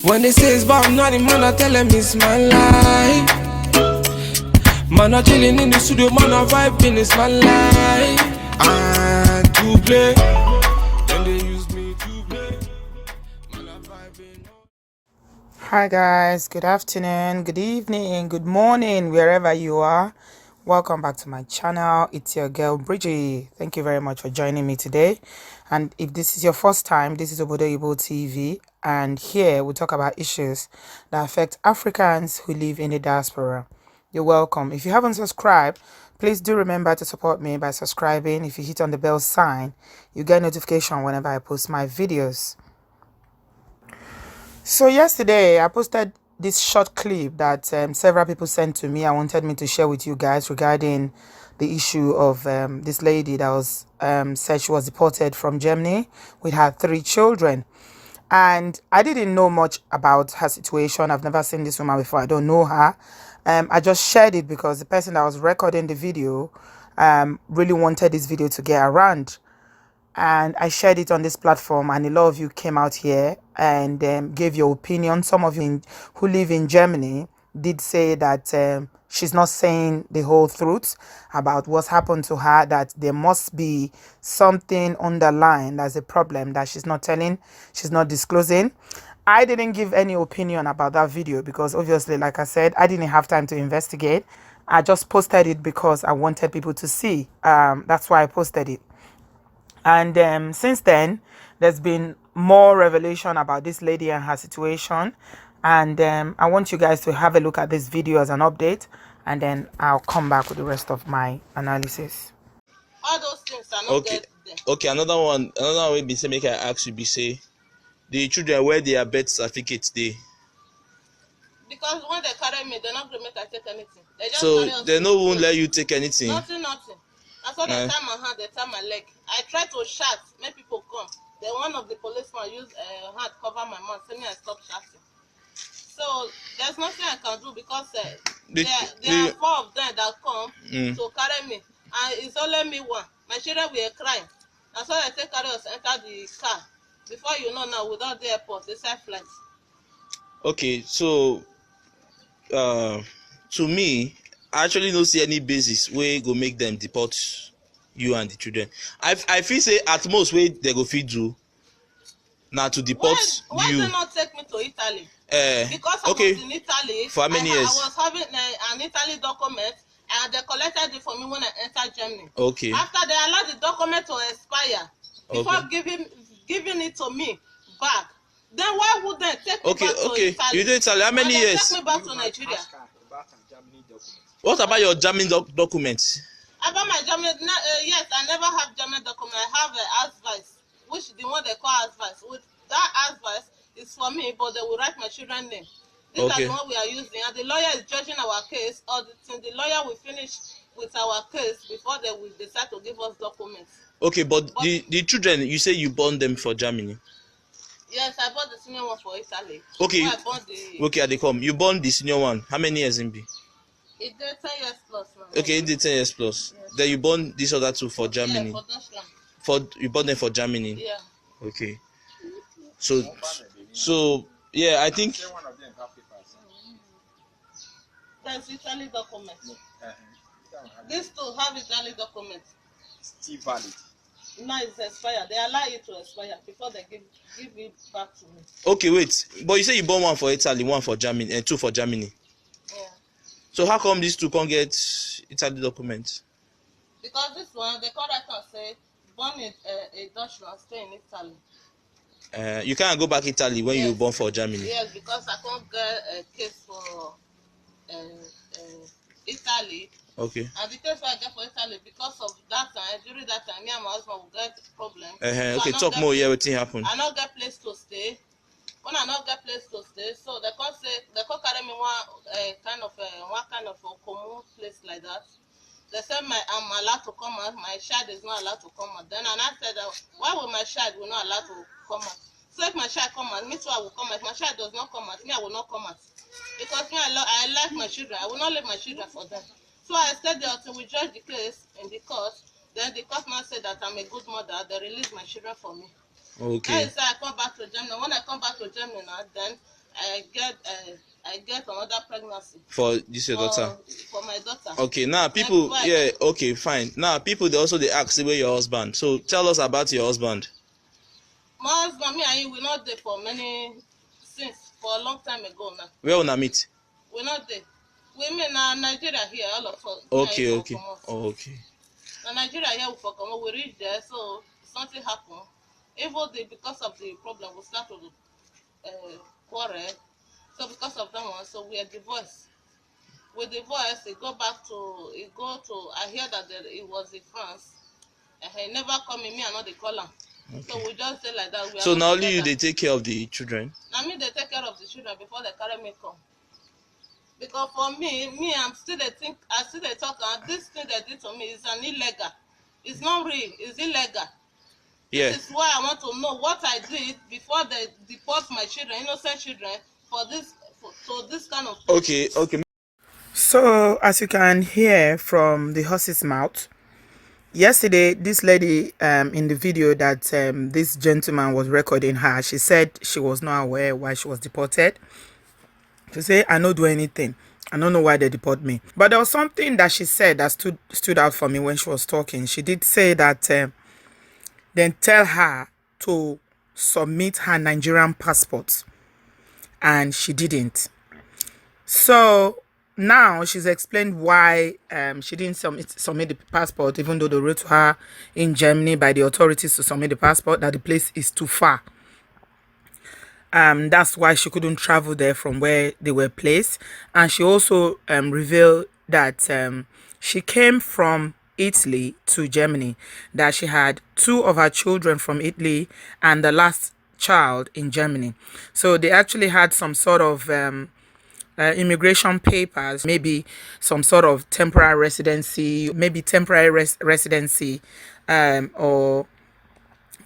When they say it's but I'm not the man, I tell them it's my life. Man, I chilling in the studio, man, I vibing, it's my life. And to play, then they use me to play. Man, I vibing. Hi guys, good afternoon, good evening, good morning, wherever you are. Welcome back to my channel. It's your girl Bridgie. Thank you very much for joining me today. And if this is your first time, this is Obodo Oyinbo TV, and here we talk about issues that affect Africans who live in the diaspora. You're welcome. If you haven't subscribed, please do remember to support me by subscribing. If you hit on the bell sign, you get notification whenever I post my videos. So yesterday I posted this short clip that several people sent to me. I wanted me to share with you guys regarding the issue of this lady that was said she was deported from Germany with her 3 children. And I didn't know much about her situation. I've never seen this woman before. I don't know her. I just shared it because the person that was recording the video really wanted this video to get around. And I shared it on this platform, and a lot of you came out here and gave your opinion. Some of you who live in Germany did say that she's not saying the whole truth about what's happened to her, that there must be something underlying that's a problem that she's not telling, she's not disclosing. I didn't give any opinion about that video because obviously, like I said, I didn't have time to investigate. I just posted it because I wanted people to see. That's why I posted it. And since then, there's been more revelation about this lady and her situation. And I want you guys to have a look at this video as an update. And then I'll come back with the rest of my analysis. All those things are not Okay. there. Okay, another one way be say make I ask you be say the children where their birth certificates dey. Because when they carry me, they're not going to make I take anything. They just So carry us they to no school. won't let you take anything. Nothing. That's why they tie my hand, they tie my leg. I try to shout, make people come. Then one of the policemen use a hand cover my mouth, say me I stop shouting. So there's nothing I can do because there are 4 of them that come to carry me. And it's only me one. My children were crying. That's why they take carry us enter the car. Before you know now, without the airport, they say flight. Okay, so to me, I actually don't see any basis where go make them deport you and the children. I feel say at most way they go fit do now to deport why you. they not take me to Italy? Because I was in Italy. For how many years? I was having an Italy document, and they collected it for me when I entered Germany. Okay. After they allowed the document to expire before giving it to me back, then why would they take me back to Italy? You did Italy. How many years? Take me back to Nigeria. What about your German documents? About my German, yes, I never have German document. I have an advice, which the one they call advice. With that advice is for me, but they will write my children's name. These are the one we are using, and the lawyer is judging our case, or the lawyer will finish with our case before they will decide to give us documents. Okay, but the children, you say you born them for Germany? Yes, I bought the senior one for Italy. Okay. So I bought the... Okay, they come. You born the senior one. How many years in be? It did 10 years plus now. Okay, it did 10 years plus. Yes. Then you born this other 2 for Germany. Yeah, for Deutschland. You born them for Germany. Yeah. Okay. So yeah, I think. There's Italy documents. These 2 have Italy documents. Still valid. Now it's expired. They allow it to expire before they give it back to me. Okay, wait. But you say you born 1 for Italy, 1 for Germany, and 2 for Germany. Yeah. So how come these 2 can't get Italy documents? Because this one, they call that and say, born in Deutschland, stay in Italy. You can't go back Italy when you born for Germany. Yes, because I can't get a case for Italy. Okay. And the case I get for Italy, because of that time, during that time, me and my husband will get problem. Okay, talk more. Yeah, what thing happen? I not get place to stay. When I not get place to stay, so they can't say they can't carry me one kind of a common place like that. They said I'm allowed to come out. My child is not allowed to come out. Then and I said, why will my child will not allowed to come out? So if my child come out, me too I will come out. If my child does not come out, me I will not come out. Because me I like my children. I will not leave my children for them. So I stayed there until we judge the case in the court. Then the court now said that I'm a good mother. They released my children for me. Okay. That is why I come back to Germany. When I come back to Germany now, then I get another pregnancy for this your daughter. For my daughter. Okay, now people, yeah, okay, fine. Now people, they also they ask where your husband. So tell us about your husband. My husband, me and he, we not there for a long time ago now. Where will I meet? We not there. We mean Nigeria here, all of us. Okay, okay, okay. Now Nigeria here, we reach there, so something happened. Even because of the problem, we start to quarrel. So because of that one, so we are divorced. With divorce, he go to. I hear that he was in France. He never come in, me and not the call him. Okay. So we just say like that. So now only you they take care of the children. Now me they take care of the children before they carry me come. Because for me, I'm still they think. I still they talk. And this thing they did to me is an illegal. It's not real. It's illegal. Yeah. This is why I want to know what I did before they deport my children, innocent children, for this kind of thing. Okay, okay. So as you can hear from the horse's mouth, yesterday this lady in the video that this gentleman was recording her, she said she was not aware why she was deported. She said, I don't do anything. I don't know why they deport me. But there was something that she said that stood out for me when she was talking. She did say that then tell her to submit her Nigerian passport, and she didn't. So now she's explained why she didn't submit the passport, even though they wrote to her in Germany by the authorities to submit the passport, that the place is too far. That's why she couldn't travel there from where they were placed. And she also revealed that she came from Italy to Germany, that she had 2 of her children from Italy and the last child in Germany. So they actually had some sort of immigration papers, maybe some sort of temporary residency, or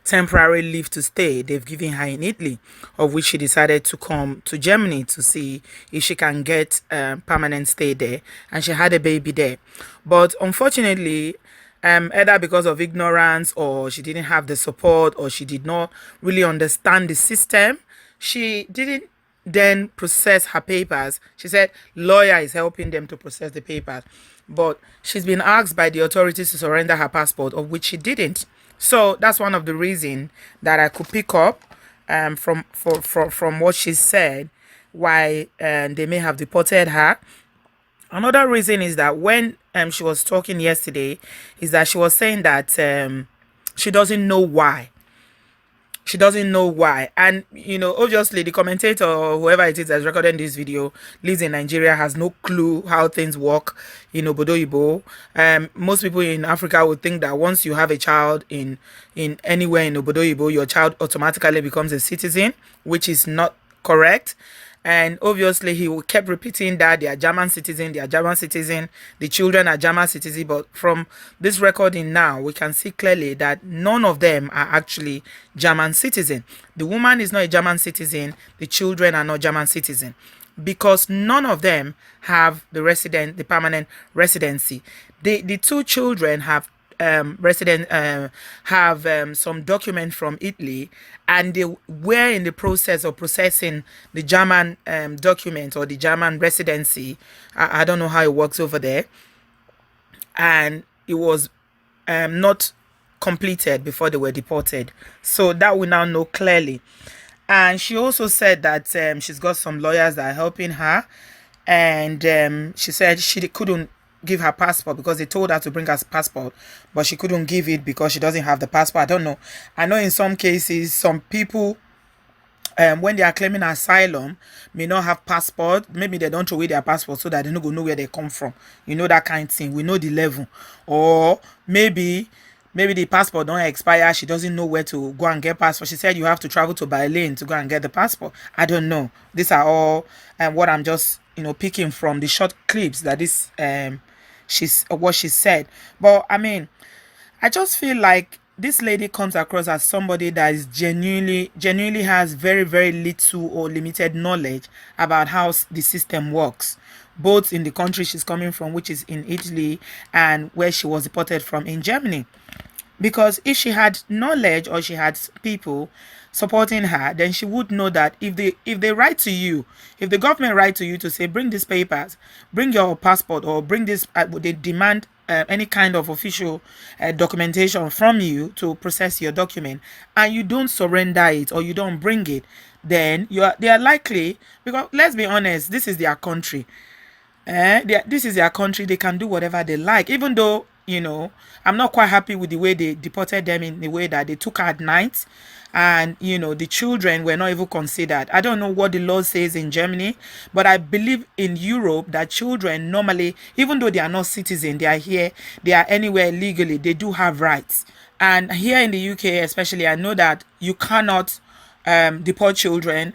temporary leave to stay they've given her in Italy, of which she decided to come to Germany to see if she can get permanent stay there, and she had a baby there. But unfortunately, either because of ignorance, or she didn't have the support, or she did not really understand the system, she didn't then process her papers. She said lawyer is helping them to process the papers, but she's been asked by the authorities to surrender her passport, of which she didn't. So that's one of the reasons that I could pick up from what she said, why they may have deported her. Another reason is that when she was talking yesterday, is that she was saying that she doesn't know why. She doesn't know why. And, you know, obviously the commentator or whoever it is that's recording this video lives in Nigeria, has no clue how things work in Obodo Oyinbo. Most people in Africa would think that once you have a child in anywhere in Obodo Oyinbo, your child automatically becomes a citizen, which is not correct. And obviously he kept repeating that they are German citizen, the children are German citizen. But from this recording now, we can see clearly that none of them are actually German citizen. The woman is not a German citizen, the children are not German citizen, because none of them have the permanent residency. The 2 children have some document from Italy, and they were in the process of processing the German document or the German residency. I don't know how it works over there, and it was not completed before they were deported. So that we now know clearly. And she also said that she's got some lawyers that are helping her, and she said she couldn't give her passport because they told her to bring her passport, but she couldn't give it because she doesn't have the passport. I don't know. I know in some cases, some people, when they are claiming asylum, may not have passport. Maybe they don't throw away their passport so that they don't go know where they come from. You know, that kind of thing. We know the level. Or maybe the passport don't expire. She doesn't know where to go and get passport. She said you have to travel to Berlin to go and get the passport. I don't know. These are all what I'm just, you know, picking from the short clips that this what she said. But I mean, I just feel like this lady comes across as somebody that is genuinely has very, very little or limited knowledge about how the system works, both in the country she's coming from, which is in Italy, and where she was deported from in Germany. Because if she had knowledge or she had people supporting her, then she would know that if they write to you, if the government write to you to say bring these papers, bring your passport, or bring this, they demand any kind of official documentation from you to process your document, and you don't surrender it or you don't bring it, then they are likely, because let's be honest, this is their country. This is their country. They can do whatever they like, even though, I'm not quite happy with the way they deported them, in the way that they took her at night, and the children were not even considered. I don't know what the law says in Germany, but I believe in Europe that children normally, even though they are not citizens, they are here, they are anywhere legally, they do have rights. And here in the UK especially, I know that you cannot deport children,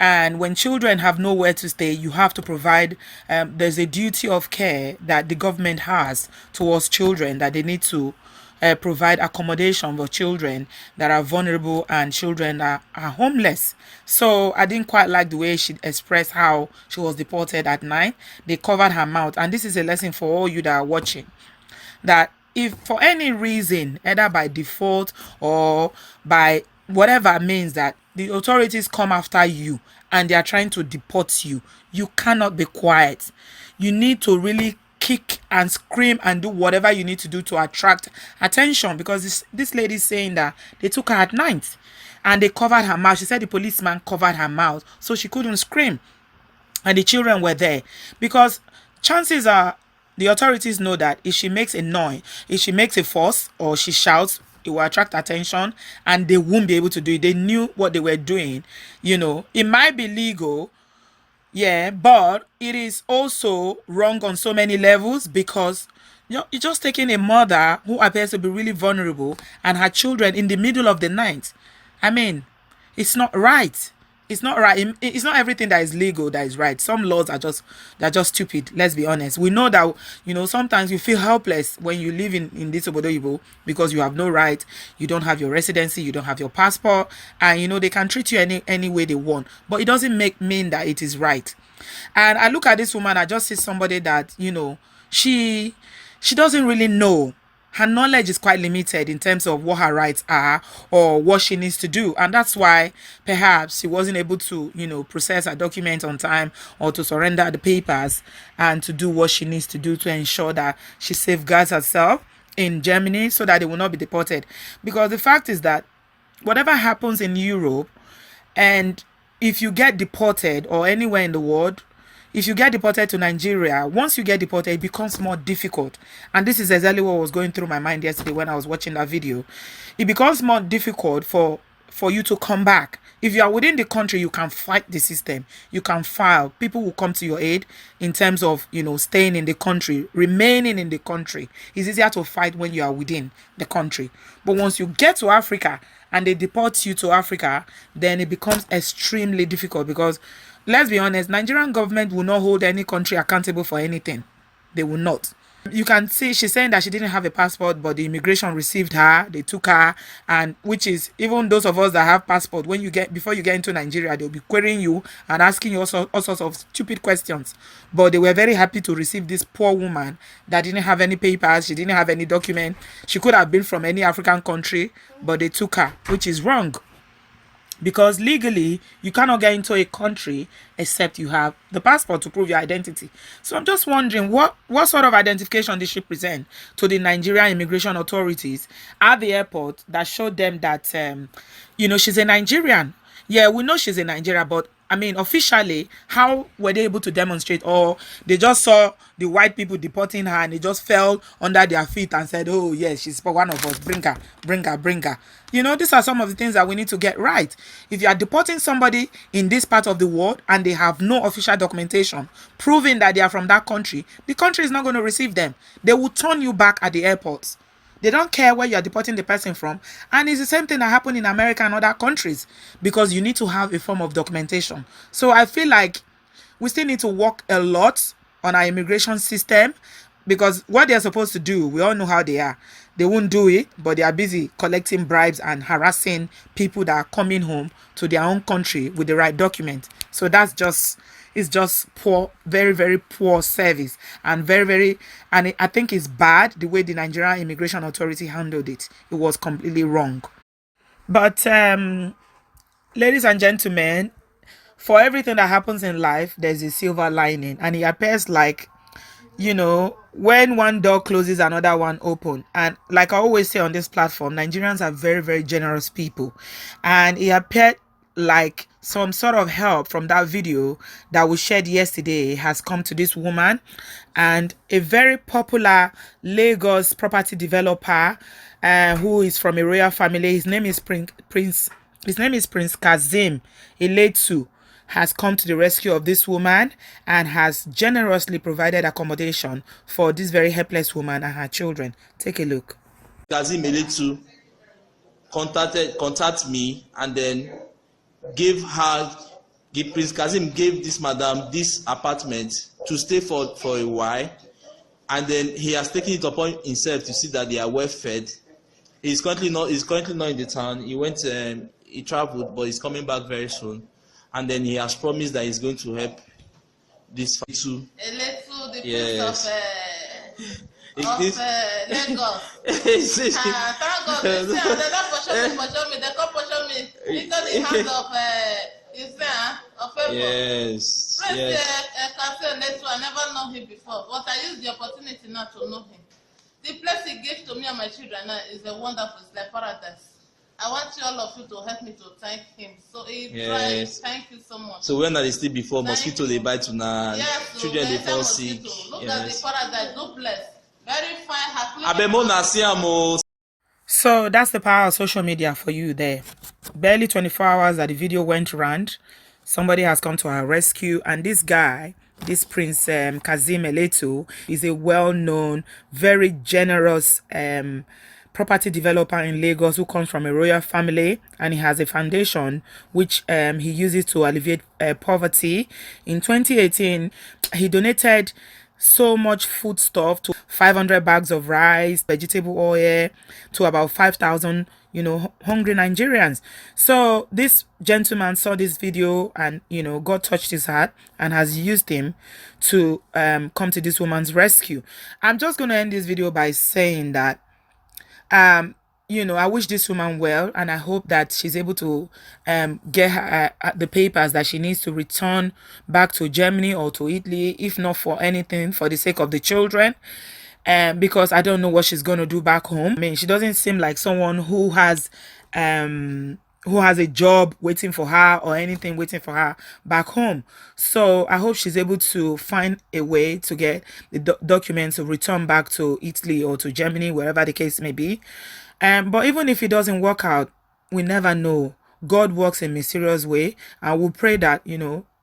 and when children have nowhere to stay, you have to provide, there's a duty of care that the government has towards children, that they need to provide accommodation for children that are vulnerable and children that are homeless. So I didn't quite like the way she expressed how she was deported at night. They covered her mouth, and this is a lesson for all you that are watching, that if for any reason, either by default or by whatever means, that the authorities come after you and they are trying to deport you, you cannot be quiet. You need to really kick and scream and do whatever you need to do to attract attention, because this lady is saying that they took her at night and they covered her mouth. She said the policeman covered her mouth so she couldn't scream, and the children were there, because chances are the authorities know that if she makes a noise, if she makes a fuss or she shouts, it will attract attention and they won't be able to do it. They knew what they were doing. It might be legal, yeah, but it is also wrong on so many levels, because you're just taking a mother who appears to be really vulnerable and her children in the middle of the night. I mean, it's not right. It's not right. It's not everything that is legal that is right. Some laws are just stupid. Let's be honest. We know that, sometimes you feel helpless when you live in this Obodo Oyinbo, because you have no right. You don't have your residency. You don't have your passport, and they can treat you any way they want. But it doesn't mean that it is right. And I look at this woman. I just see somebody that she doesn't really know. Her knowledge is quite limited in terms of what her rights are or what she needs to do. And that's why perhaps she wasn't able to, process her document on time, or to surrender the papers and to do what she needs to do to ensure that she safeguards herself in Germany so that they will not be deported. Because the fact is that whatever happens in Europe, and if you get deported or anywhere in the world, if you get deported to Nigeria, once you get deported, it becomes more difficult. And this is exactly what was going through my mind yesterday when I was watching that video. It becomes more difficult for you to come back. If you are within the country, you can fight the system. You can file. People will come to your aid in terms of, staying in the country, remaining in the country. It's easier to fight when you are within the country. But once you get to Africa and they deport you to Africa, then it becomes extremely difficult, because let's be honest, Nigerian government will not hold any country accountable for anything. They will not. You can see she's saying that she didn't have a passport, but the immigration received her, they took her, and which is, even those of us that have passport, before you get into Nigeria, they'll be querying you and asking you all sorts of stupid questions. But they were very happy to receive this poor woman that didn't have any papers, she didn't have any document. She could have been from any African country, but they took her, which is wrong. Because legally, you cannot get into a country except you have the passport to prove your identity. So I'm just wondering, what sort of identification did she present to the Nigerian immigration authorities at the airport that showed them that, she's a Nigerian? Yeah, we know she's a Nigerian, but I mean, officially, how were they able to demonstrate? Or they just saw the white people deporting her and they just fell under their feet and said, oh, yes, she's one of us. Bring her, bring her, bring her. These are some of the things that we need to get right. If you are deporting somebody in this part of the world and they have no official documentation proving that they are from that country, the country is not going to receive them. They will turn you back at the airports. They don't care where you are deporting the person from. And it's the same thing that happened in America and other countries, because you need to have a form of documentation. So I feel like we still need to work a lot on our immigration system. because what they're supposed to do, we all know how they are. They won't do it, but they are busy collecting bribes and harassing people that are coming home to their own country with the right document. So that's just, it's just poor, very, very poor service, and I think it's bad the way the Nigerian Immigration Authority handled it. It was completely wrong. But ladies and gentlemen, for everything that happens in life, there's a silver lining, and it appears like, you know, when one door closes, another one open. And like I always say on this platform, Nigerians are very, very generous people, and it appeared like some sort of help from that video that was shared yesterday has come to this woman. And a very popular Lagos property developer, who is from a royal family, his name is Prince Kazim Eletu, has come to the rescue of this woman and has generously provided accommodation for this very helpless woman and her children. Take a look. Kazim Eletu contact me, and then Prince Kazim gave this madam this apartment to stay for a while, and then he has taken it upon himself to see that they are well fed. He's currently not in the town. He traveled, but he's coming back very soon. And then he has promised that he's going to help this too. Eletu, the yes. Prince of Lagos. Thank God. They portion me. They come portion me into the hands of favor. Yes. Prince Kazim Eletu, I never know him before, but I used the opportunity now to know him. The place he gave to me and my children now is a wonderful, it's like paradise. I want you, all of you, to help me to thank him. So yes. Thank you so much. So when are they still before mosquito they bite to now? Yes, children they fall sick. Look at the paradise, no place. Very fine, happy. So that's the power of social media for you there. Barely 24 hours that the video went round, somebody has come to our rescue, and this guy, this Prince Kazim Eletu, is a well-known, very generous property developer in Lagos who comes from a royal family, and he has a foundation which he uses to alleviate poverty. In 2018, he donated so much food stuff, to 500 bags of rice, vegetable oil, to about 5,000 hungry Nigerians. So this gentleman saw this video, and God touched his heart and has used him to come to this woman's rescue. I'm just going to end this video by saying that I wish this woman well, and I hope that she's able to get her the papers that she needs to return back to Germany or to Italy, if not for anything, for the sake of the children. Because I don't know what she's going to do back home. I mean, she doesn't seem like someone who has a job waiting for her or anything waiting for her back home. So I hope she's able to find a way to get the documents to return back to Italy or to Germany, wherever the case may be. But even if it doesn't work out, we never know. God works in a mysterious way, and we'll pray that,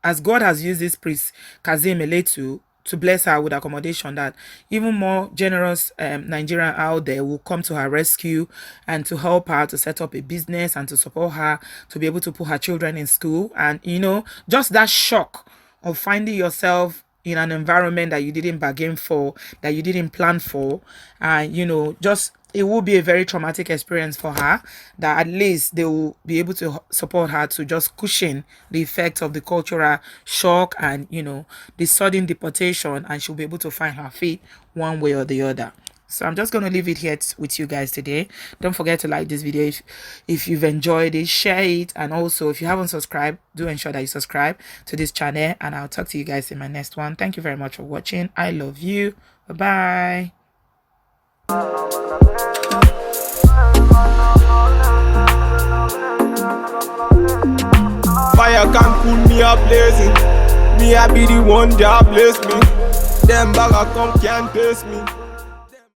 as God has used this priest Kazim Eletu to bless her with accommodation, that even more generous Nigerian out there will come to her rescue and to help her to set up a business and to support her to be able to put her children in school. And just that shock of finding yourself in an environment that you didn't bargain for, that you didn't plan for, and just it will be a very traumatic experience for her, that at least they will be able to support her to just cushion the effects of the cultural shock and the sudden deportation, and she'll be able to find her feet one way or the other. So I'm just going to leave it here with you guys today. Don't forget to like this video if you've enjoyed it, share it, and also if you haven't subscribed, do ensure that you subscribe to this channel, and I'll talk to you guys in my next one. Thank you very much for watching. I love you. Bye-bye. Fire can cool me up blazing. Me I be the one that bless me. Them bagger come can't taste me.